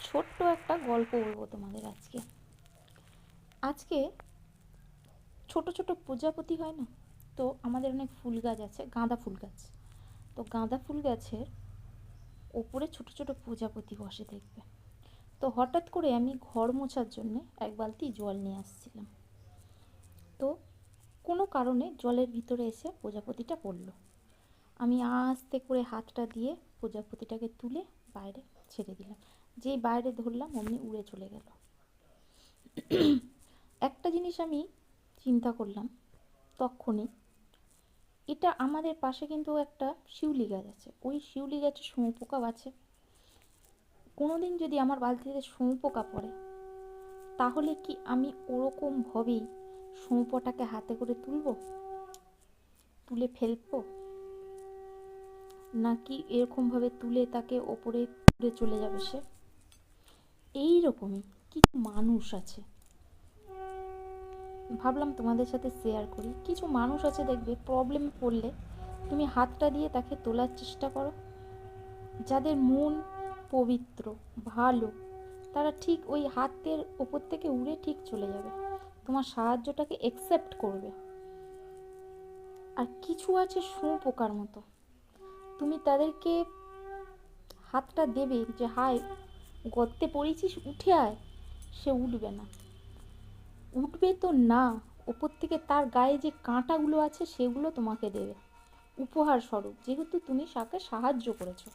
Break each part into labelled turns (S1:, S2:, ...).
S1: ছোট্ট একটা গল্প বলবো তোমাদের আজকে। আজকে ছোট ছোট প্রজাপতি হয় না, তো আমাদের অনেক ফুল গাছ আছে, গাঁদা ফুল গাছ। তো গাঁদা ফুল গাছের ওপরে ছোট ছোট প্রজাপতি বসে দেখবে। তো হঠাৎ করে আমি ঘর মোছার জন্য এক বালতি জল নিয়ে আসছিলাম। তো কোনো কারণে জলের ভিতরে এসে প্রজাপতিটা পড়লো। আমি আস্তে করে হাতটা দিয়ে প্রজাপতিটাকে তুলে বাইরে ছেড়ে দিলাম। যেই বাইরে ধরলাম অমনি উড়ে চলে গেল। একটা জিনিস আমি চিন্তা করলাম তখনই, এটা আমাদের পাশে কিন্তু একটা শিউলি গাছ আছে, ওই শিউলি গাছে শুঁয়োপোকা আছে। কোনোদিন যদি আমার বালতিতে শুঁয়োপোকা পড়ে, তাহলে কি আমি ওরকমভাবেই শুঁয়োপোকাটাকে হাতে করে তুলে ফেলবো, নাকি এরকমভাবে তুলে তাকে ওপরে উড়ে চলে যাবে সে? এই রকমই কিছু মানুষ আছে, ভাবলাম তোমাদের সাথে শেয়ার করি। কিছু মানুষ আছে, দেখবে প্রবলেমে পড়লে তুমি হাতটা দিয়ে তাকে তোলার চেষ্টা করো, যাদের মন পবিত্র, ভালো, তারা ঠিক ওই হাতের ওপর থেকে উড়ে ঠিক চলে যাবে, তোমার সাহায্যটাকে অ্যাকসেপ্ট করবে। আর কিছু আছে শুঁয়োপোকার মতো, তুমি তাদেরকে হাতটা দেবে যে হাই গর্তে পড়েছিস উঠে আয়, সে উঠবে না। উঠবে তো না, ওপর থেকে তার গায়ে যে কাঁটাগুলো আছে সেগুলো তোমাকে দেবে উপহার স্বরূপ, যেহেতু তুমি তাকে সাহায্য করেছো।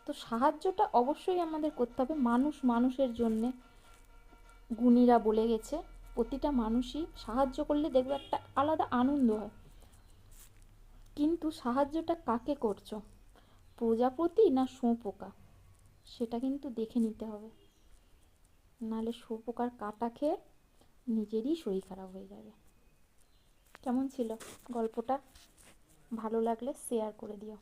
S1: তো সাহায্যটা অবশ্যই আমাদের করতে হবে, মানুষ মানুষের জন্যে। গুণীরা বলে গেছে প্রতিটা মানুষই সাহায্য করলে দেখবে একটা আলাদা আনন্দ হয়। কিন্তু সাহায্যটা কাকে করছো, প্রজাপতি না শুঁয়োপোকা, সেটা কিন্তু দেখে নিতে হবে, নাহলে শুঁয়োপোকার কাঁটা খেয়ে নিজেরই শরীর খারাপ হয়ে যাবে। কেমন ছিল গল্পটা? ভালো লাগলে শেয়ার করে দিও।